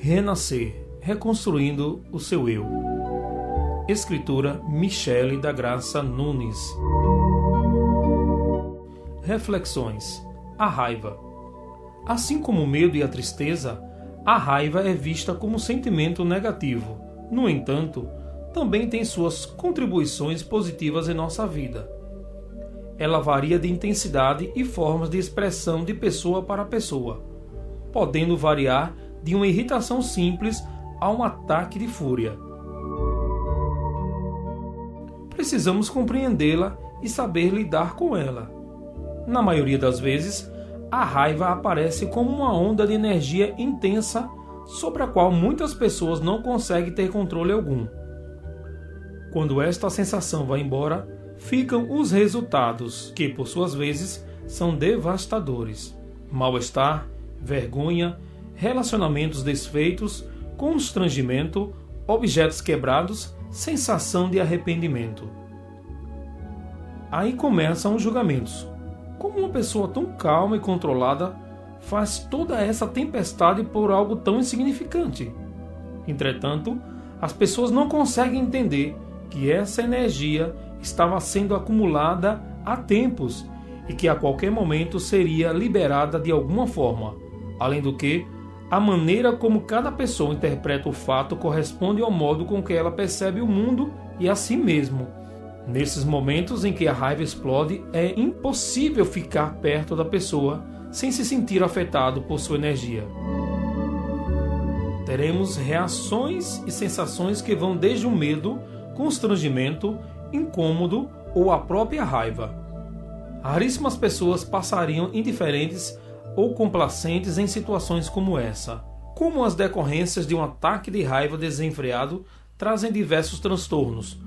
Renascer, reconstruindo o seu eu. Escritura Michele da Graça Nunes. Reflexões. A raiva. Assim como o medo e a tristeza, a raiva é vista como um sentimento negativo. No entanto, também tem suas contribuições positivas em nossa vida. Ela varia de intensidade e formas de expressão de pessoa para pessoa, podendo variar de uma irritação simples a um ataque de fúria. Precisamos compreendê-la e saber lidar com ela. Na maioria das vezes, a raiva aparece como uma onda de energia intensa sobre a qual muitas pessoas não conseguem ter controle algum. Quando esta sensação vai embora, ficam os resultados, que por suas vezes são devastadores: mal-estar, vergonha, relacionamentos desfeitos, constrangimento, objetos quebrados, sensação de arrependimento. Aí começam os julgamentos. Como uma pessoa tão calma e controlada faz toda essa tempestade por algo tão insignificante? Entretanto, as pessoas não conseguem entender que essa energia estava sendo acumulada há tempos e que a qualquer momento seria liberada de alguma forma. Além do que, a maneira como cada pessoa interpreta o fato corresponde ao modo com que ela percebe o mundo e a si mesmo. Nesses momentos em que a raiva explode, é impossível ficar perto da pessoa sem se sentir afetado por sua energia. Teremos reações e sensações que vão desde o medo, constrangimento, incômodo ou a própria raiva. Raríssimas pessoas passariam indiferentes ou complacentes em situações como essa. Como as decorrências de um ataque de raiva desenfreado trazem diversos transtornos.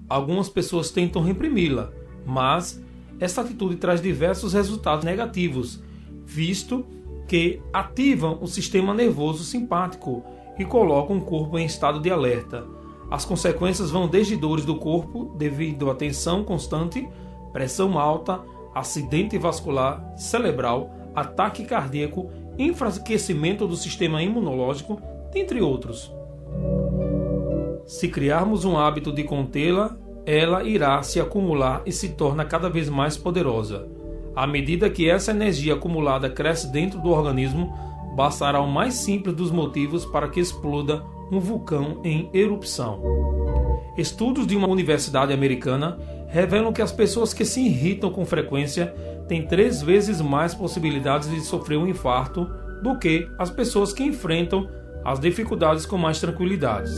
Algumas pessoas tentam reprimi-la, mas essa atitude traz diversos resultados negativos, visto que ativam o sistema nervoso simpático e colocam o corpo em estado de alerta. As consequências vão desde dores do corpo devido à tensão constante, pressão alta, acidente vascular cerebral, ataque cardíaco, enfraquecimento do sistema imunológico, dentre outros. Se criarmos um hábito de contê-la, ela irá se acumular e se torna cada vez mais poderosa. À medida que essa energia acumulada cresce dentro do organismo, bastará o mais simples dos motivos para que exploda um vulcão em erupção. Estudos de uma universidade americana revelam que as pessoas que se irritam com frequência têm 3 vezes mais possibilidades de sofrer um infarto do que as pessoas que enfrentam as dificuldades com mais tranquilidade.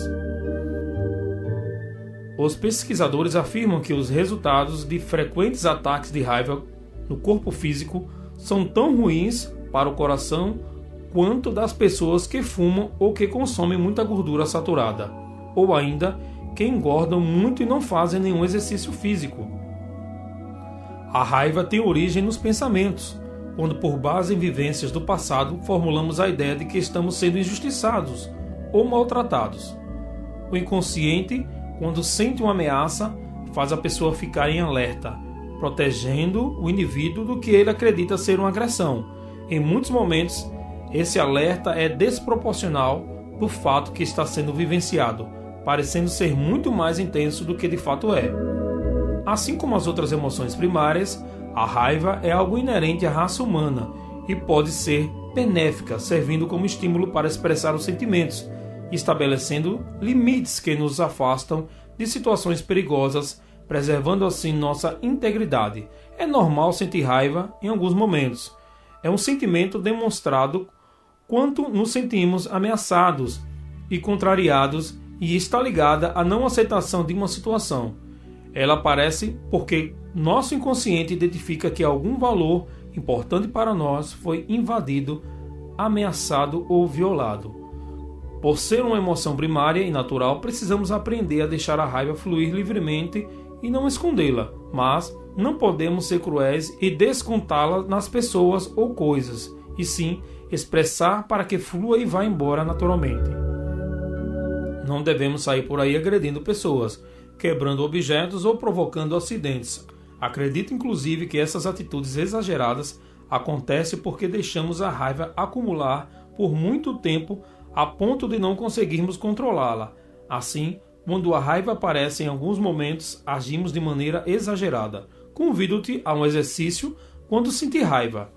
Os pesquisadores afirmam que os resultados de frequentes ataques de raiva no corpo físico são tão ruins para o coração quanto das pessoas que fumam ou que consomem muita gordura saturada, ou ainda que engordam muito e não fazem nenhum exercício físico. A raiva tem origem nos pensamentos, quando por base em vivências do passado formulamos a ideia de que estamos sendo injustiçados ou maltratados. O inconsciente, quando sente uma ameaça, faz a pessoa ficar em alerta, protegendo o indivíduo do que ele acredita ser uma agressão. Em muitos momentos, esse alerta é desproporcional do fato que está sendo vivenciado, parecendo ser muito mais intenso do que de fato é. Assim como as outras emoções primárias, a raiva é algo inerente à raça humana e pode ser benéfica, servindo como estímulo para expressar os sentimentos, estabelecendo limites que nos afastam de situações perigosas, preservando assim nossa integridade. É normal sentir raiva em alguns momentos. É um sentimento demonstrado quando nos sentimos ameaçados e contrariados e está ligada à não aceitação de uma situação. Ela aparece porque nosso inconsciente identifica que algum valor importante para nós foi invadido, ameaçado ou violado. Por ser uma emoção primária e natural, precisamos aprender a deixar a raiva fluir livremente e não escondê-la, mas não podemos ser cruéis e descontá-la nas pessoas ou coisas, e sim expressar para que flua e vá embora naturalmente. Não devemos sair por aí agredindo pessoas, quebrando objetos ou provocando acidentes. Acredito inclusive que essas atitudes exageradas acontecem porque deixamos a raiva acumular por muito tempo a ponto de não conseguirmos controlá-la. Assim, quando a raiva aparece em alguns momentos, agimos de maneira exagerada. Convido-te a um exercício quando sentir raiva.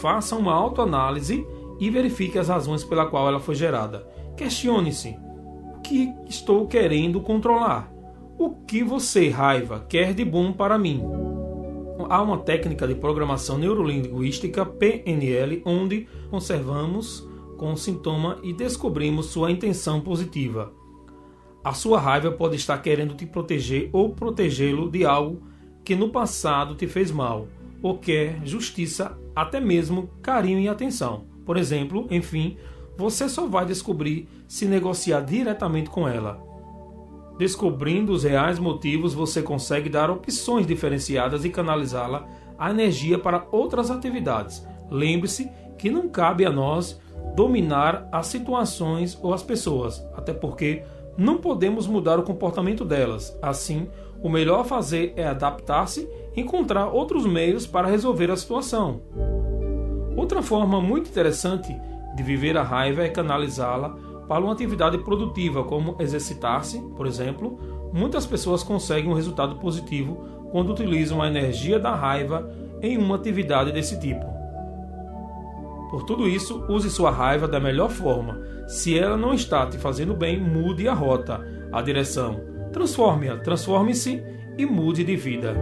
Faça uma autoanálise e verifique as razões pela qual ela foi gerada. Questione-se: o que estou querendo controlar? O que você, raiva, quer de bom para mim? Há uma técnica de programação neurolinguística, PNL, onde observamos com o sintoma e descobrimos sua intenção positiva. A sua raiva pode estar querendo te proteger ou protegê-lo de algo que no passado te fez mal, ou quer justiça, até mesmo carinho e atenção. Por exemplo, enfim, você só vai descobrir se negociar diretamente com ela. Descobrindo os reais motivos, você consegue dar opções diferenciadas e canalizá-la a energia para outras atividades. Lembre-se que não cabe a nós dominar as situações ou as pessoas, até porque não podemos mudar o comportamento delas. Assim, o melhor a fazer é adaptar-se e encontrar outros meios para resolver a situação. Outra forma muito interessante de viver a raiva é canalizá-la para uma atividade produtiva, como exercitar-se, por exemplo. Muitas pessoas conseguem um resultado positivo quando utilizam a energia da raiva em uma atividade desse tipo. Por tudo isso, use sua raiva da melhor forma. Se ela não está te fazendo bem, mude a rota, a direção. Transforme-a, transforme-se e mude de vida.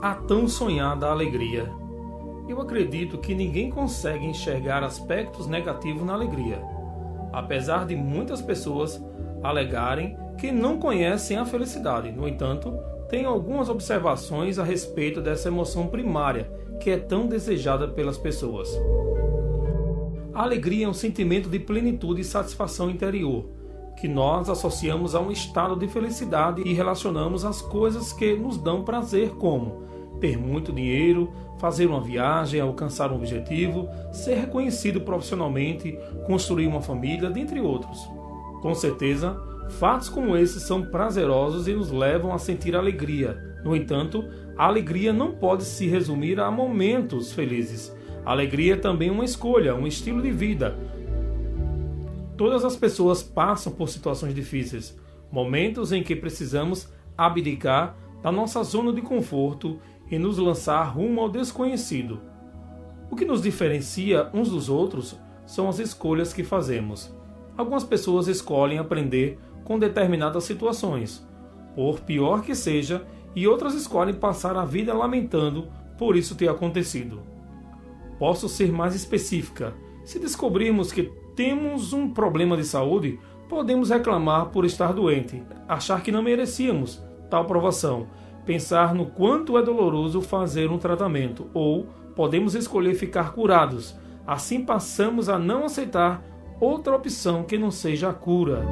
A tão sonhada alegria. Eu acredito que ninguém consegue enxergar aspectos negativos na alegria, apesar de muitas pessoas alegarem que não conhecem a felicidade. No entanto, tenho algumas observações a respeito dessa emoção primária que é tão desejada pelas pessoas. A alegria é um sentimento de plenitude e satisfação interior, que nós associamos a um estado de felicidade e relacionamos às coisas que nos dão prazer, como ter muito dinheiro, fazer uma viagem, alcançar um objetivo, ser reconhecido profissionalmente, construir uma família, dentre outros. Com certeza, fatos como esses são prazerosos e nos levam a sentir alegria. No entanto, a alegria não pode se resumir a momentos felizes. A alegria é também uma escolha, um estilo de vida. Todas as pessoas passam por situações difíceis, momentos em que precisamos abdicar da nossa zona de conforto e nos lançar rumo ao desconhecido. O que nos diferencia uns dos outros são as escolhas que fazemos. Algumas pessoas escolhem aprender com determinadas situações, por pior que seja, e outras escolhem passar a vida lamentando por isso ter acontecido. Posso ser mais específica. Se descobrirmos que temos um problema de saúde, podemos reclamar por estar doente, achar que não merecíamos tal provação, pensar no quanto é doloroso fazer um tratamento, ou podemos escolher ficar curados. Assim passamos a não aceitar outra opção que não seja a cura.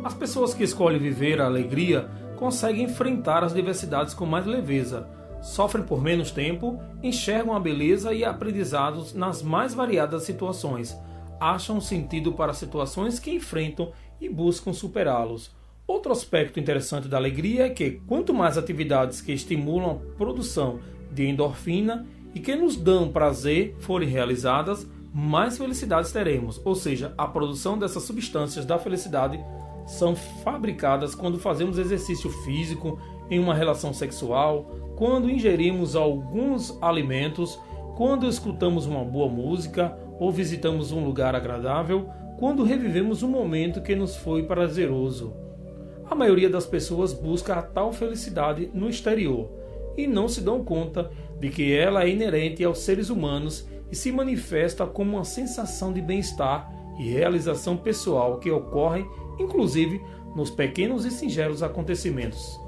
As pessoas que escolhem viver a alegria conseguem enfrentar as diversidades com mais leveza, sofrem por menos tempo, enxergam a beleza e aprendizados nas mais variadas situações, acham um sentido para situações que enfrentam e buscam superá-los. Outro aspecto interessante da alegria é que, quanto mais atividades que estimulam a produção de endorfina e que nos dão prazer forem realizadas, mais felicidades teremos. Ou seja, a produção dessas substâncias da felicidade são fabricadas quando fazemos exercício físico, em uma relação sexual, quando ingerimos alguns alimentos, quando escutamos uma boa música ou visitamos um lugar agradável, quando revivemos um momento que nos foi prazeroso. A maioria das pessoas busca a tal felicidade no exterior e não se dão conta de que ela é inerente aos seres humanos e se manifesta como uma sensação de bem-estar e realização pessoal que ocorre, inclusive, nos pequenos e singelos acontecimentos.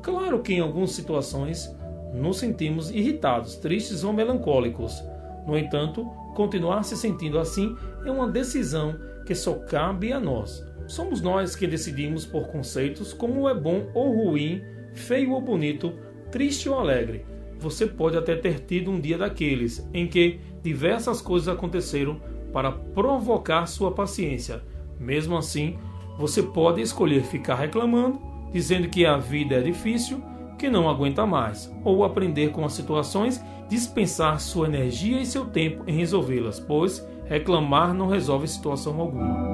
Claro que em algumas situações nos sentimos irritados, tristes ou melancólicos. No entanto, continuar se sentindo assim é uma decisão que só cabe a nós. Somos nós que decidimos por conceitos como é bom ou ruim, feio ou bonito, triste ou alegre. Você pode até ter tido um dia daqueles em que diversas coisas aconteceram para provocar sua paciência. Mesmo assim, você pode escolher ficar reclamando, dizendo que a vida é difícil, que não aguenta mais, ou aprender com as situações, dispensar sua energia e seu tempo em resolvê-las, pois reclamar não resolve situação alguma.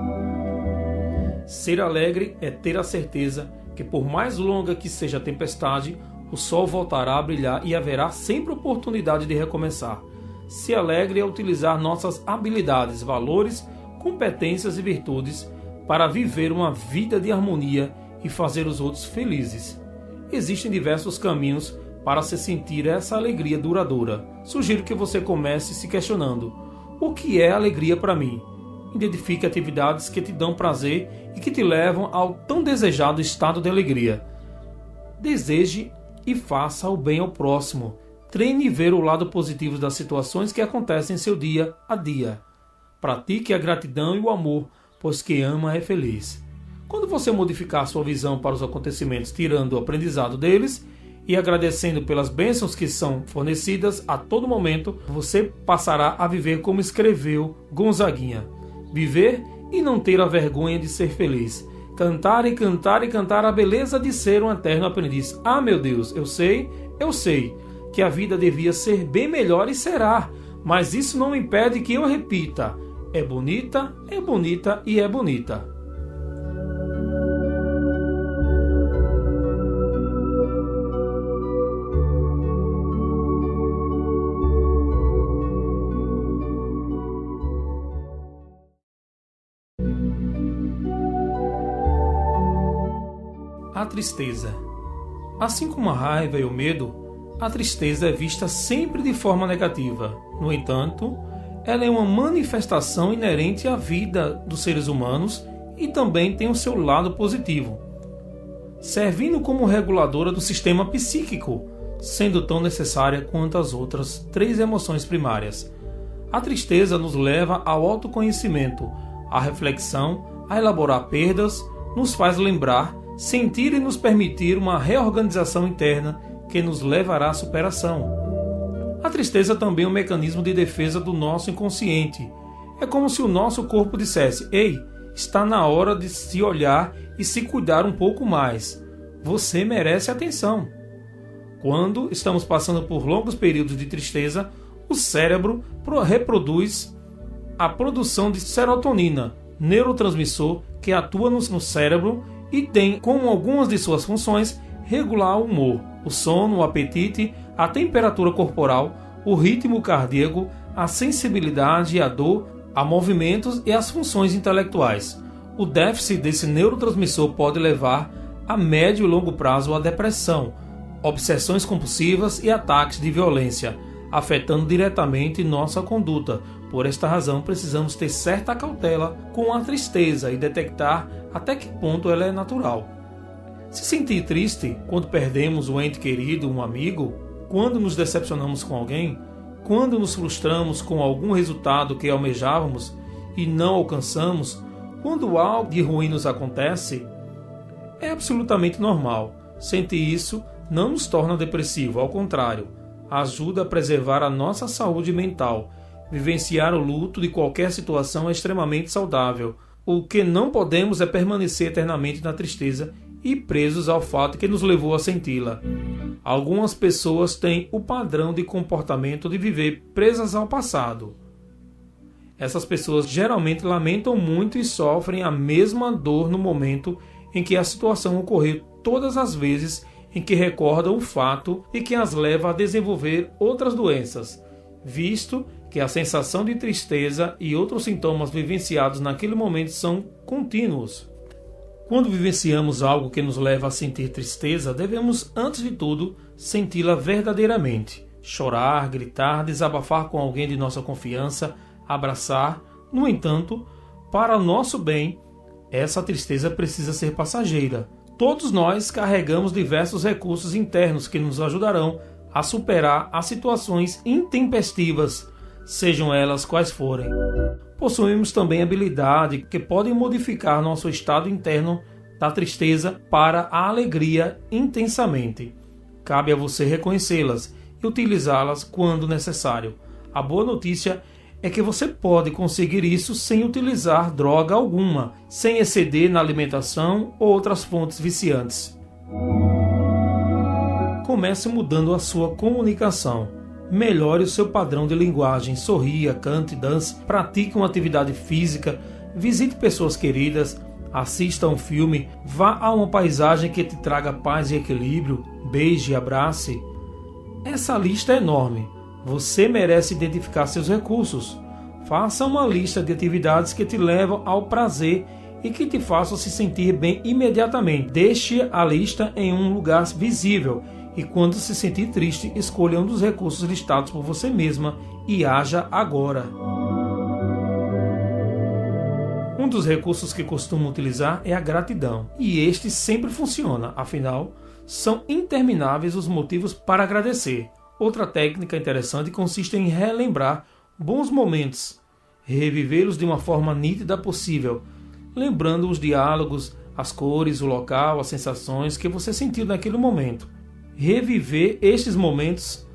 Ser alegre é ter a certeza que, por mais longa que seja a tempestade, o sol voltará a brilhar e haverá sempre oportunidade de recomeçar. Ser alegre é utilizar nossas habilidades, valores, competências e virtudes para viver uma vida de harmonia e fazer os outros felizes. Existem diversos caminhos para se sentir essa alegria duradoura. Sugiro que você comece se questionando: o que é alegria para mim? Identifique atividades que te dão prazer e que te levam ao tão desejado estado de alegria. Deseje e faça o bem ao próximo. Treine ver o lado positivo das situações que acontecem em seu dia a dia. Pratique a gratidão e o amor, pois quem ama é feliz. Quando você modificar sua visão para os acontecimentos, tirando o aprendizado deles e agradecendo pelas bênçãos que são fornecidas a todo momento, você passará a viver como escreveu Gonzaguinha: viver e não ter a vergonha de ser feliz. Cantar e cantar e cantar a beleza de ser um eterno aprendiz. Ah, meu Deus, eu sei que a vida devia ser bem melhor e será, mas isso não impede que eu repita: é bonita e é bonita. A tristeza. Assim como a raiva e o medo, a tristeza é vista sempre de forma negativa. No entanto, ela é uma manifestação inerente à vida dos seres humanos e também tem o seu lado positivo, servindo como reguladora do sistema psíquico, sendo tão necessária quanto as outras 3 emoções primárias. A tristeza nos leva ao autoconhecimento, à reflexão, a elaborar perdas, nos faz lembrar, sentir e nos permitir uma reorganização interna que nos levará à superação. A tristeza também é um mecanismo de defesa do nosso inconsciente. É como se o nosso corpo dissesse: ei, está na hora de se olhar e se cuidar um pouco mais. Você merece atenção. Quando estamos passando por longos períodos de tristeza, o cérebro reproduz a produção de serotonina, neurotransmissor que atua no cérebro e tem como algumas de suas funções regular o humor, o sono, o apetite, a temperatura corporal, o ritmo cardíaco, a sensibilidade e a dor, a movimentos e as funções intelectuais. O déficit desse neurotransmissor pode levar a médio e longo prazo à depressão, obsessões compulsivas e ataques de violência, afetando diretamente nossa conduta. Por esta razão, precisamos ter certa cautela com a tristeza e detectar até que ponto ela é natural. Se sentir triste quando perdemos um ente querido, um amigo, quando nos decepcionamos com alguém, quando nos frustramos com algum resultado que almejávamos e não alcançamos, quando algo de ruim nos acontece, é absolutamente normal. Sentir isso não nos torna depressivo, ao contrário, ajuda a preservar a nossa saúde mental. Vivenciar o luto de qualquer situação é extremamente saudável. O que não podemos é permanecer eternamente na tristeza e presos ao fato que nos levou a senti-la. Algumas pessoas têm o padrão de comportamento de viver presas ao passado. Essas pessoas geralmente lamentam muito e sofrem a mesma dor no momento em que a situação ocorreu, todas as vezes em que recordam o fato e que as leva a desenvolver outras doenças, visto que a sensação de tristeza e outros sintomas vivenciados naquele momento são contínuos. Quando vivenciamos algo que nos leva a sentir tristeza, devemos, antes de tudo, senti-la verdadeiramente. Chorar, gritar, desabafar com alguém de nossa confiança, abraçar. No entanto, para o nosso bem, essa tristeza precisa ser passageira. Todos nós carregamos diversos recursos internos que nos ajudarão a superar as situações intempestivas, sejam elas quais forem. Possuímos também habilidades que podem modificar nosso estado interno da tristeza para a alegria intensamente. Cabe a você reconhecê-las e utilizá-las quando necessário. A boa notícia é que você pode conseguir isso sem utilizar droga alguma, sem exceder na alimentação ou outras fontes viciantes. comece mudando a sua comunicação. Melhore o seu padrão de linguagem, sorria, cante, dance, pratique uma atividade física, visite pessoas queridas, assista a um filme, vá a uma paisagem que te traga paz e equilíbrio, beije e abrace. Essa lista é enorme. Você merece identificar seus recursos. Faça uma lista de atividades que te levam ao prazer e que te façam se sentir bem imediatamente. Deixe a lista em um lugar visível e quando se sentir triste, escolha um dos recursos listados por você mesma e haja agora. Um dos recursos que costumo utilizar é a gratidão, e este sempre funciona, afinal, são intermináveis os motivos para agradecer. Outra técnica interessante consiste em relembrar bons momentos, revivê-los de uma forma nítida possível, lembrando os diálogos, as cores, o local, as sensações que você sentiu naquele momento. Reviver estes momentos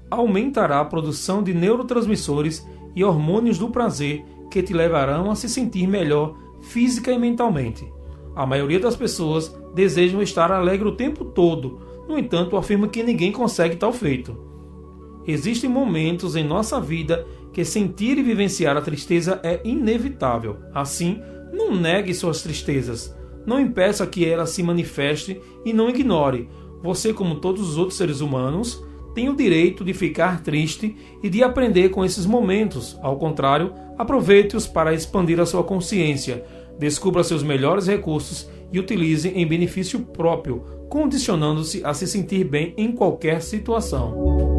aumentará a produção de neurotransmissores e hormônios do prazer que te levarão a se sentir melhor física e mentalmente. A maioria das pessoas desejam estar alegre o tempo todo, no entanto, afirmo que ninguém consegue tal feito. Existem momentos em nossa vida que sentir e vivenciar a tristeza é inevitável. Assim, não negue suas tristezas, não impeça que ela se manifeste e não ignore. Você, como todos os outros seres humanos, tem o direito de ficar triste e de aprender com esses momentos. Ao contrário, aproveite-os para expandir a sua consciência, descubra seus melhores recursos e utilize em benefício próprio, condicionando-se a se sentir bem em qualquer situação.